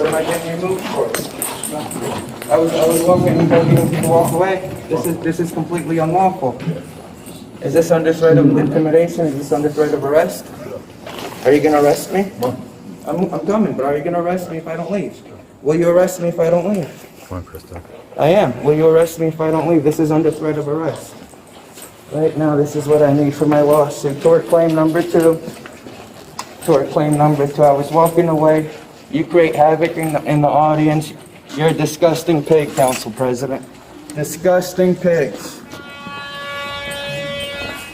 am I getting removed for? I was walking to walk away. This is completely unlawful. Is this under threat of intimidation? Is this under threat of arrest? Are you gonna arrest me? I'm coming, but are you gonna arrest me if I don't leave? Will you arrest me if I don't leave? Come on, Krista. I am. Will you arrest me if I don't leave? This is under threat of arrest. Right now, this is what I need for my lawsuit. Tort claim number 2. Tort claim number 2. I was walking away. You create havoc in the audience. You're a disgusting pig, Council President. Disgusting pigs.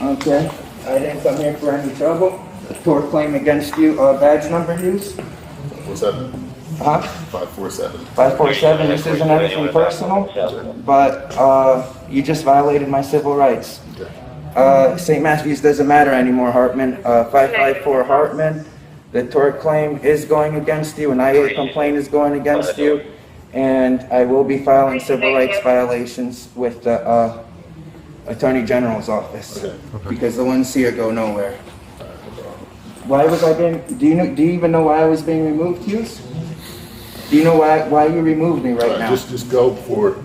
Okay. I didn't come here for any trouble. Tort claim against you. Badge number use? 47. Huh? 547. 547. This isn't anything personal, but you just violated my civil rights. St. Matthews doesn't matter anymore, Hartmann. 554 Hartmann. The tort claim is going against you. An IA complaint is going against you. And I will be filing civil rights violations with the Attorney General's office. Because the ones here go nowhere. Why was I being, do you even know why I was being removed, Hughes? Do you know why you removed me right now? Just go before.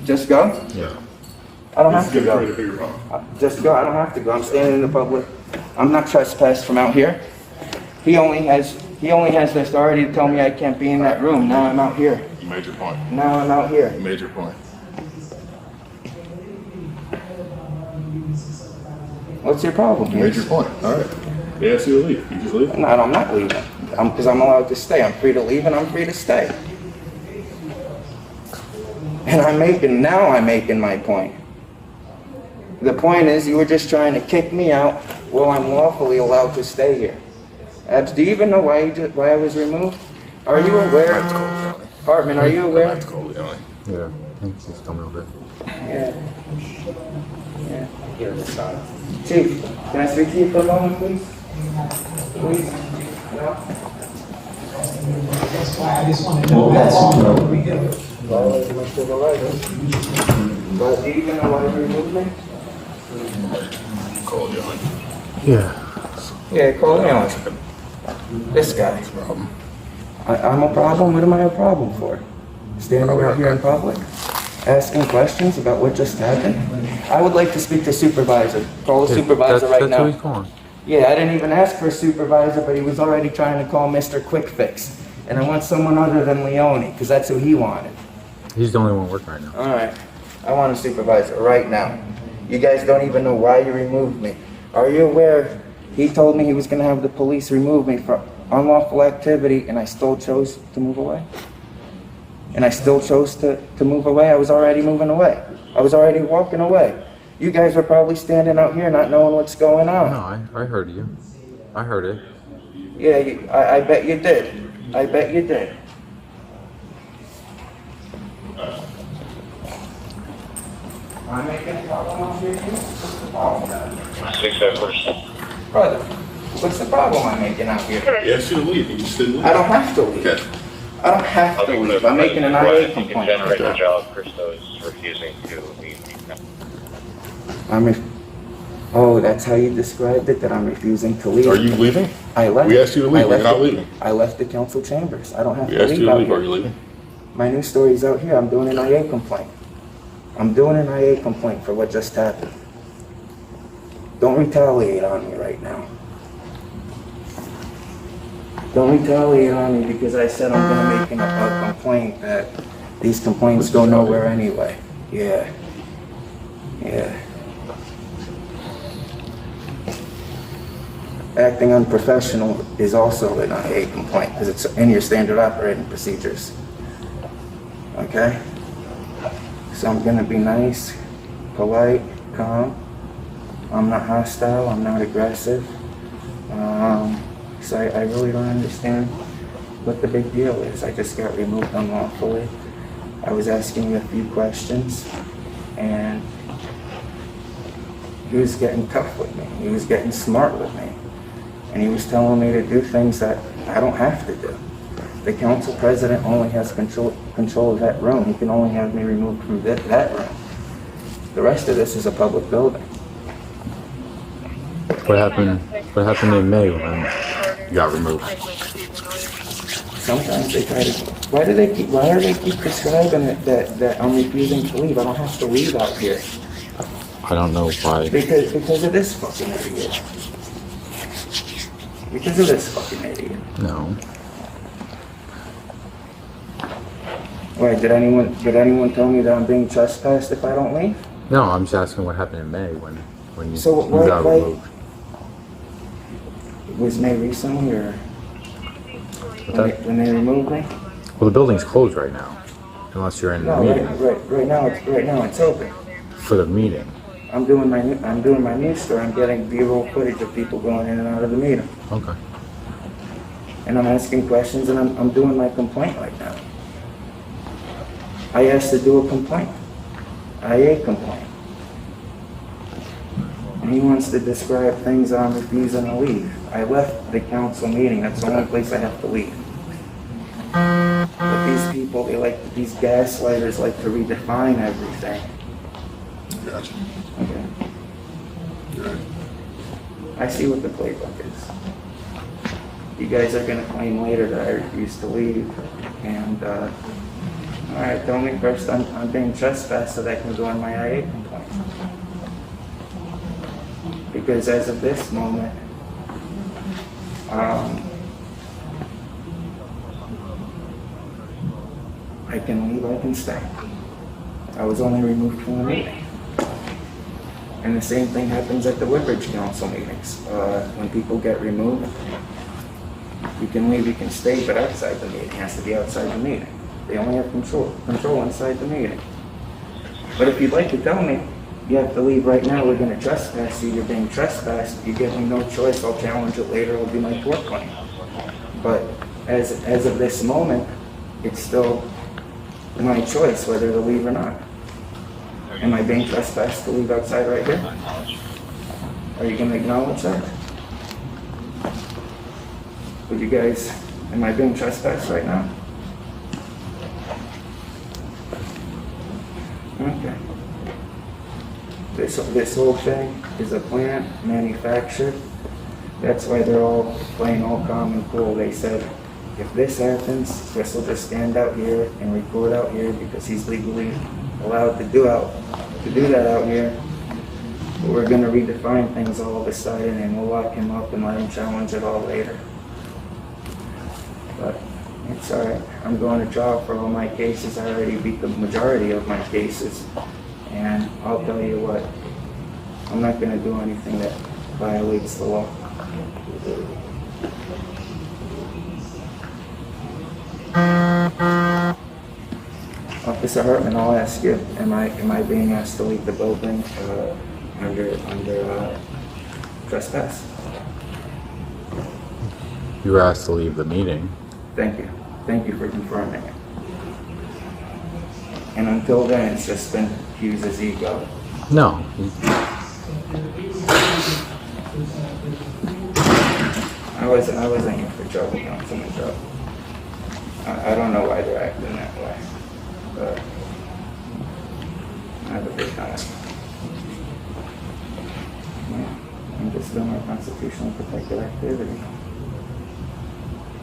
Just go? Yeah. I don't have to go. Just go. I don't have to go. I'm standing in the public. I'm not trespassed from out here. He only has the authority to tell me I can't be in that room. Now I'm out here. You made your point. Now I'm out here. You made your point. What's your problem? You made your point. All right. They asked you to leave. You just leave? No, I'm not leaving. Because I'm allowed to stay. I'm free to leave and I'm free to stay. And I'm making my point. The point is, you were just trying to kick me out while I'm lawfully allowed to stay here. Do you even know why I was removed? Are you aware? Hartmann, are you aware? Yeah, I think he's coming over. Yeah. Chief, can I speak to you for a moment, please? Please? No? That's why I just want to know what we do. Violated my civil rights. But do you even know why you removed me? Call you. Yeah. Yeah, call me on. This guy. I'm a problem? What am I a problem for? Standing out here in public? Asking questions about what just happened? I would like to speak to supervisor. Call the supervisor right now. That's who he's calling. Yeah, I didn't even ask for a supervisor, but he was already trying to call Mr. Quick Fix. And I want someone other than Leone, because that's who he wanted. He's the only one working right now. All right. I want a supervisor right now. You guys don't even know why you removed me. Are you aware he told me he was going to have the police remove me for unlawful activity, and I still chose to move away? And I still chose to move away? I was already moving away. I was already walking away. You guys were probably standing out here not knowing what's going on. No, I heard you. I heard it. Yeah, I bet you did. I bet you did. Am I making a problem out here? What's the problem? 6 Brother, what's the problem I'm making out here? He asked you to leave. You just didn't leave. I don't have to leave. Okay. I don't have to leave. I'm making an IA complaint. Generator job, Christo is refusing to leave. Oh, that's how you described it, that I'm refusing to leave. Are you leaving? I left. We asked you to leave. You're not leaving. I left the council chambers. I don't have We to asked leave you to out leave. here. Are you leaving? My news story's out here. I'm doing an IA complaint. I'm doing an IA complaint for what just happened. Don't retaliate on me right now. Don't retaliate on me because I said I'm going to make a complaint that these complaints go nowhere anyway. Yeah. Yeah. Acting unprofessional is also an IA complaint because it's in your standard operating procedures. Okay? So I'm going to be nice, polite, calm. I'm not hostile. I'm not aggressive. So I really don't understand what the big deal is. I just got removed unlawfully. I was asking you a few questions, and he was getting tough with me. He was getting smart with me. And he was telling me to do things that I don't have to do. The council president only has control of that room. He can only have me removed from that room. The rest of this is a public building. What happened in May when You got removed. Sometimes they try to, why do they keep prescribing it that I'm refusing to leave? I don't have to leave out here. I don't know why. Because of this fucking idiot. Because of this fucking idiot. No. Wait, did anyone tell me that I'm being trespassed if I don't leave? No, I'm just asking what happened in May when you So got why- removed. Was May recently or What when they removed me? Well, the building's closed right now, unless you're in the No, meeting. right now it's open. For the meeting. I'm doing my news story. I'm getting B-roll footage of people going in and out of the meeting, Okay. and I'm asking questions, and I'm doing my complaint right now. I asked to do a complaint, IA complaint. And he wants to describe things I'm refusing to leave. I left the council meeting. That's the only place I have to leave. But these people, these gaslighters like to redefine everything. Gotcha. Okay. Right. I see what the playbook is. You guys are gonna claim later that I refused to leave, and, all right, tell me first I'm being trespassed so that I can go on my IA complaint. Because as of this moment, I can leave, I can stay. I was only removed from the meeting. And the same thing happens at the Woodbridge Council meetings. When people get removed, you can leave, you can stay, but outside the meeting, it has to be outside the meeting. They only have control inside the meeting. But if you'd like to tell me, you have to leave right now, we're gonna trespass you, you're being trespassed, you give me no choice, I'll challenge it later, I'll do my tort claim. But as of this moment, it's still my choice whether to leave or not. Am I being trespassed to leave outside right here? Are you gonna acknowledge that? Would you guys, am I being trespassed right now? Okay. This whole thing is a plant manufactured. That's why they're all playing all calm and cool. They said, if this happens, Chris will just stand out here and record out here because he's legally allowed to do that out here. But we're gonna redefine things all of a sudden and we'll lock him up and let him challenge it all later. But it's all right. I'm going to trial for all my cases. I already beat the majority of my cases. And I'll tell you what, I'm not going to do anything that violates the law. Officer Hartmann, I'll ask you, am I being asked to leave the building under trespass? You were asked to leave the meeting. Thank you. Thank you for confirming it. And until then, it's just been Hughes' ego. No. I wasn't here for trouble, Councilman Joe. I don't know why they're acting that way, but I have a good time. Yeah, I'm just doing my constitutionally protected activity.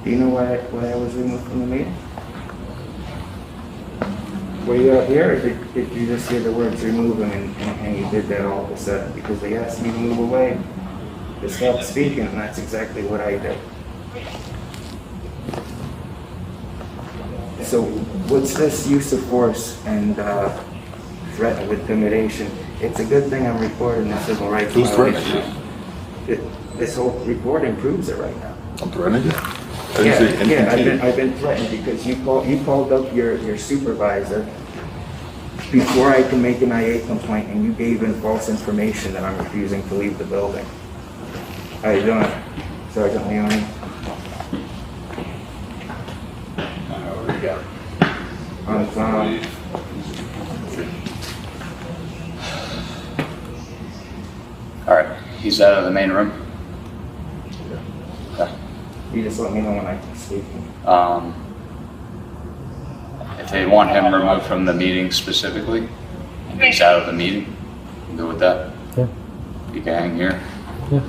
Do you know why I was removed from the meeting? Were you out here, or did you just hear the words remove him and you did that all of a sudden? Because they asked me to move away, to stop speaking, and that's exactly what I did. So what's this use of force and threat of intimidation? It's a good thing I'm reporting the civil rights Who's threatening violation. This whole recording proves it right now. I'm threatening you. I didn't say anything Yeah, to you. I've been threatened because you called up your supervisor before I can make an IA complaint, and you gave in false information that I'm refusing to leave the building. How you doing, Sergeant Leone? I'm fine. All right, he's out of the main room. Okay. You just let me know when I can speak. If they want him removed from the meeting specifically, and he's out of the meeting, you go with that? Yeah. You can hang here. Yeah.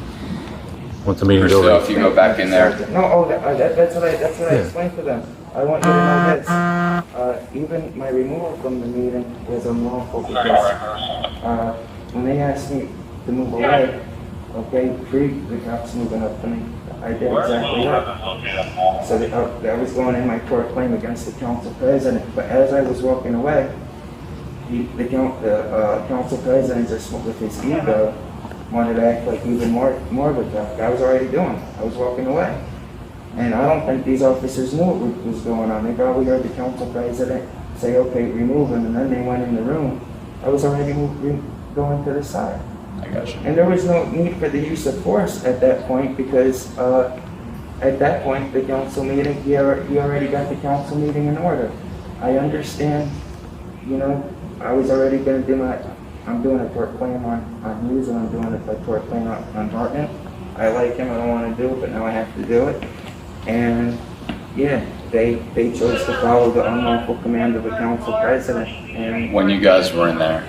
Once the meeting's So over. if you go back in there, No, that's what I explained to them. I want you to know this. Even my removal from the meeting was unlawful because, when they asked me to move away, okay, the cops moving up to me, I did exactly that. So I was going in my court claim against the council president, but as I was walking away, the council president just with his ego wanted to act like even more of a tough guy. I was already doing it. I was walking away. And I don't think these officers knew what was going on. They probably heard the council president say, okay, remove him, and then they went in the room. I was already going to the side. I got you. And there was no need for the use of force at that point because at that point, the council meeting, he already got the council meeting in order. I understand, you know, I was already going to do I'm doing a tort claim on Hughes and I'm doing a tort claim on Hartmann. I like him, I don't want to do it, but now I have to do it. And yeah, they chose to follow the unlawful command of a council president. And When you guys were in there,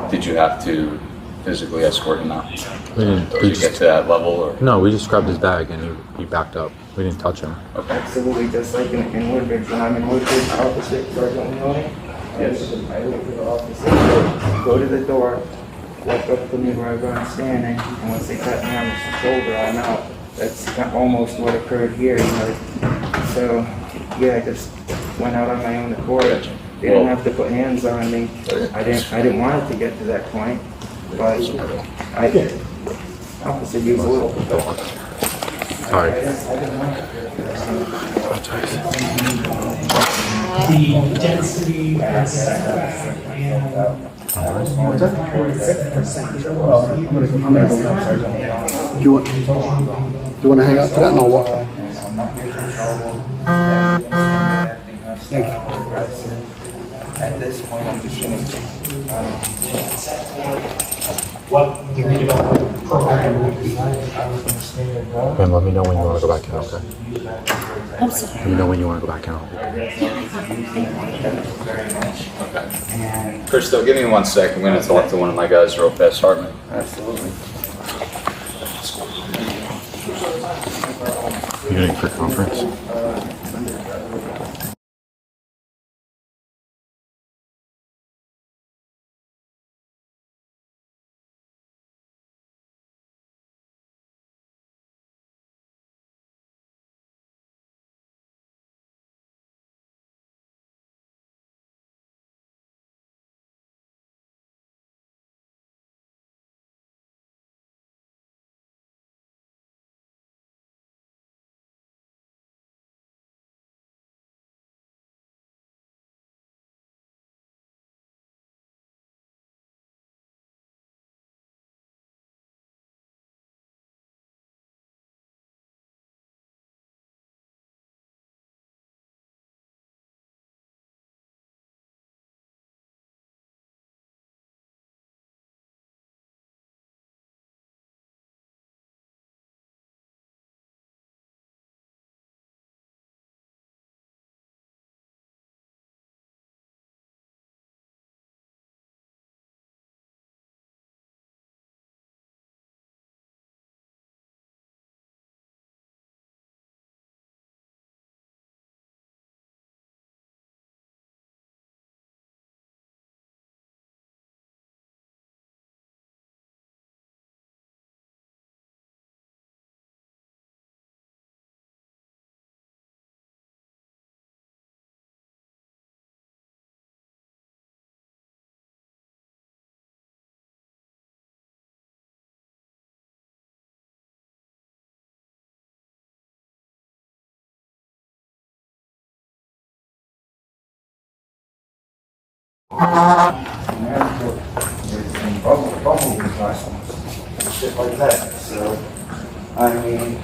did you have to physically escort him out? We didn't. Did We you get just, to that level, or? no, we just grabbed his bag and he backed up. We didn't touch him. Okay. absolutely just like in Woodbridge, when I'm in Woodbridge, opposite Sergeant Leone, Yes. I look to the officer, go to the door, walk up to me where I'm standing, and once they cut me on the shoulder, I'm out. That's almost what occurred here, you know. So, yeah, I just went out on my own accord. They didn't have to put hands on me. I didn't want it to get to that point, but I did. Officer used a little. Sorry. The density and 6%. Do you want to hang out for that? No, what? Thank you. At this point, I'm just What the redevelopment program would be. And let me know when you want to go back in, okay? Let me know when you want to go back in. Christo, give me 1 second. I'm going to talk to one of my guys real fast. Hartman. absolutely. You doing for conference? And bubble and shit like that. So, I mean,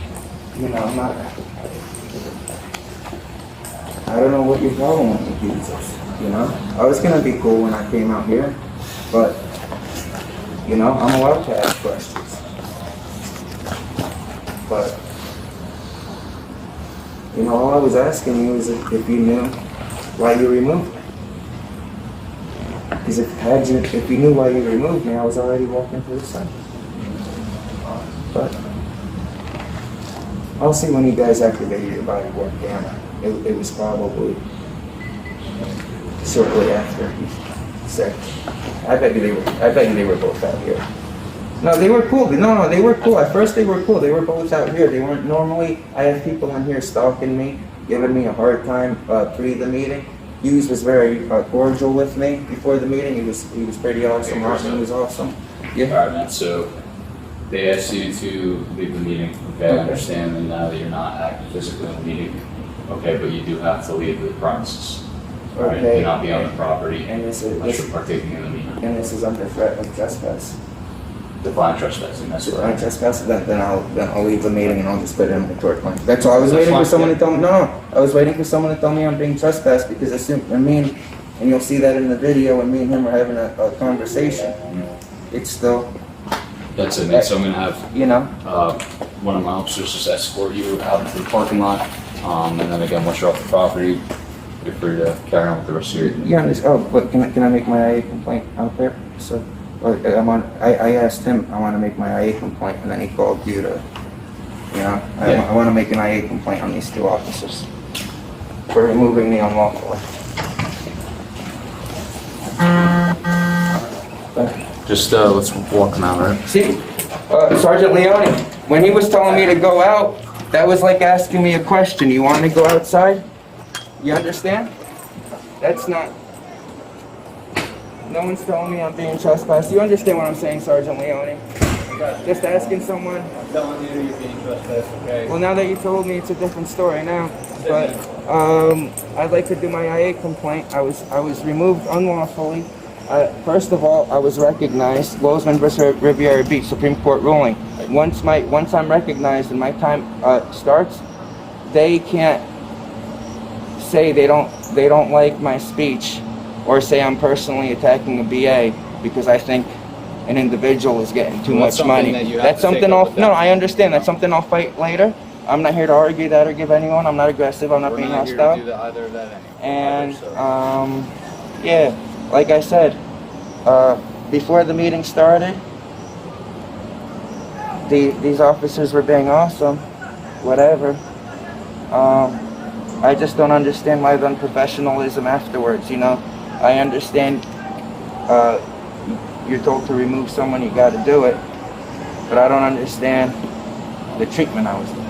you know, I don't know what your problem with the kids is, you know? I was gonna be cool when I came out here, but, you know, I'm allowed to ask questions. But, you know, all I was asking you is if you knew why you removed me. Because if you knew why you removed me, I was already walking to the side. But I'll see when you guys activated your body worn camera. It was probably shortly after he said. I bet you they were both out here. No, they were cool. No, they were cool. At first they were cool. They were both out here. They weren't normally. I have people in here stalking me, giving me a hard time pre the meeting. Hughes was very cordial with me before the meeting. He was pretty awesome. Hartman was awesome. Yeah. All right, man, so they asked you to leave the meeting, okay, I understand, and now that you're not active physically in the meeting, okay, but you do have to leave the premises. All right, Okay. you cannot be on the property And this unless is you're partaking in the meeting. and this is under threat of trespass. Define trespassing, that's If I correct. trespass, then I'll leave the meeting and I'll just put it in the tort claim. That's all. I was That's waiting for fine, someone yeah. to tell me. No, I was waiting for someone to tell me I'm being trespassed because and you'll see that in the video when me and him are having a conversation. It's still, That's it, man, so I'm gonna have, you know. one of my officers just escort you out into the parking lot, and then again, once you're off the property, you're free to carry on with the rest of your. Yeah, but can I make my IA complaint out there? So, I asked him, I want to make my IA complaint, and then he called you to, I want to make an IA complaint on these two officers for removing me unlawfully. Just, let's walk them out, right? See, Sergeant Leone, when he was telling me to go out, that was like asking me a question. You want to go outside? You understand? That's not... No one's telling me I'm being trespassed. You understand what I'm saying, Sergeant Leone? Just asking someone. I'm telling you you're being trespassed, okay? Well, now that you told me, it's a different story now. But I'd like to do my IA complaint. I was removed unlawfully. First of all, I was recognized. Lozman versus Riviera Beach, Supreme Court ruling. Once I'm recognized and my time starts, they can't say they don't like my speech or say I'm personally attacking a BA because I think an individual is getting too much money. That's something I'll. No, I understand. That's something I'll fight later. I'm not here to argue that or give anyone. I'm not aggressive. I'm not being hostile. We're not here to do either of that anyway. And yeah, like I said, before the meeting started, these officers were being awesome. Whatever. I just don't understand why the unprofessionalism afterwards. I understand. You're told to remove someone, you got to do it. But I don't understand the treatment I was doing.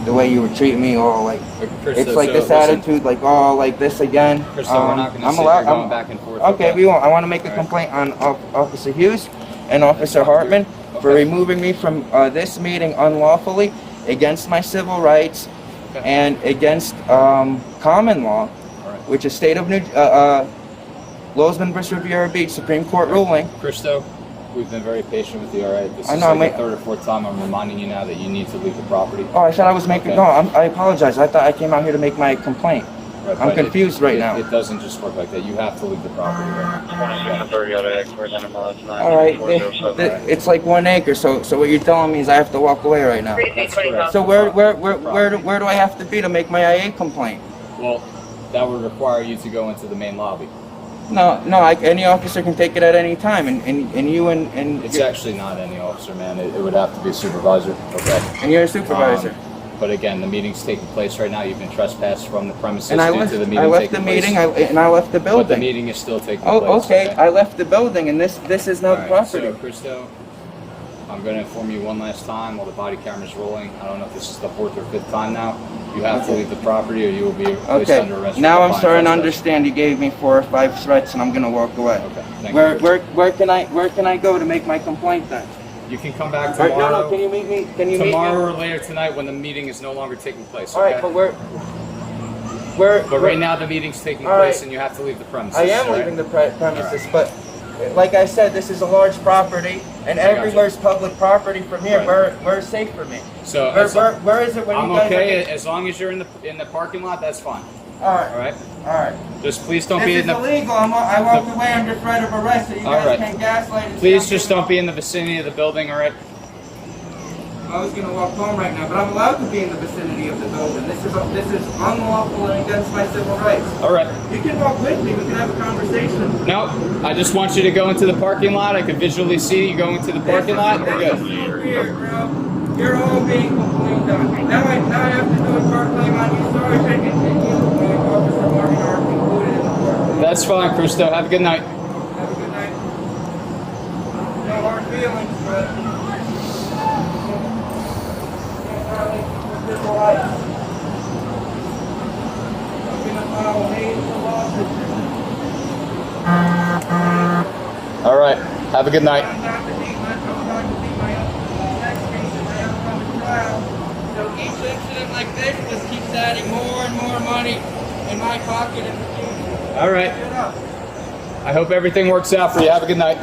The way you were treating me, all like it's like this attitude, like like this again. Chris, so we're not going to sit here going back and forth. Okay, we won't. I want to make a complaint on Officer Hughes and Officer Hartman for removing me from this meeting unlawfully against my civil rights and against common law, which is state of New Lozman versus Riviera Beach Supreme Court ruling. Christo, we've been very patient with you, all right? This I is know, like the third or fourth time I'm reminding you now that you need to leave the property. Oh, I said I was making. Okay. No, I apologize. I thought I came out here to make my complaint. Right, I'm but confused right now. It doesn't just work like that. You have to leave the property, right? All right, it's like 1 acre. So what you're telling me is I have to walk away right now. That's correct. So where do I have to be to make my IA complaint? Well, that would require you to go into the main lobby. No, any officer can take it at any time, and you and It's actually not any officer, man. It would have to be a supervisor, okay? and you're a supervisor. But again, the meeting's taking place right now. You've been trespassed from the premises And I due left. to the meeting I left taking the meeting. place. I left the But the building. meeting is still taking Oh, place. okay. I left the building, and this is All not right, property. So, Christo, I'm going to inform you one last time while the body camera's rolling. I don't know if this is the fourth or fifth time now. You have to leave the property or you will be placed Okay. under arrest. Now for I'm fine starting to trespass. understand. You gave me 4 or 5 threats, and I'm gonna walk away. Okay. Thank you. Where can I go to make my complaint then? You can come back Or, tomorrow. no, can you meet me? Can you Tomorrow or later tonight when the meeting is no longer taking place. All right, okay? but But right now the meeting's taking All place right. and you have to leave the premises. I am all right? leaving the premises, but like I said, this is a large property, and everywhere's public property from here. Right. Where's safe for me? So Where is it when I'm you guys okay are? as long as you're in the parking lot. That's fine. All right. All right. All right. Just please don't This be is in the. illegal. I walked away under threat of arrest, so you All guys right. can't gaslight and Please stuff. just don't be in the vicinity of the building. All right. I was gonna walk home right now, but I'm allowed to be in the vicinity of the building. This is unlawful and against my civil rights. All right. You can walk with me. We can have a conversation. No, I just want you to go into the parking lot. I can visually see you going to the parking lot. We're good. Weird, bro. You're all being complained on. Now I have to do a court claim on you. Sorry, I continue. Officer Martin are included in the court claim. That's fine, Christo. Have a good night. Have a good night. No hard feelings, but civil rights. I'm gonna file a lawsuit. All right. Have a good night. I'm not to be my next case in my upcoming trial. So each incident like this just keeps adding more and more money in my pocket in the future. All right. Shut up. I hope everything works out for you. Have a good night.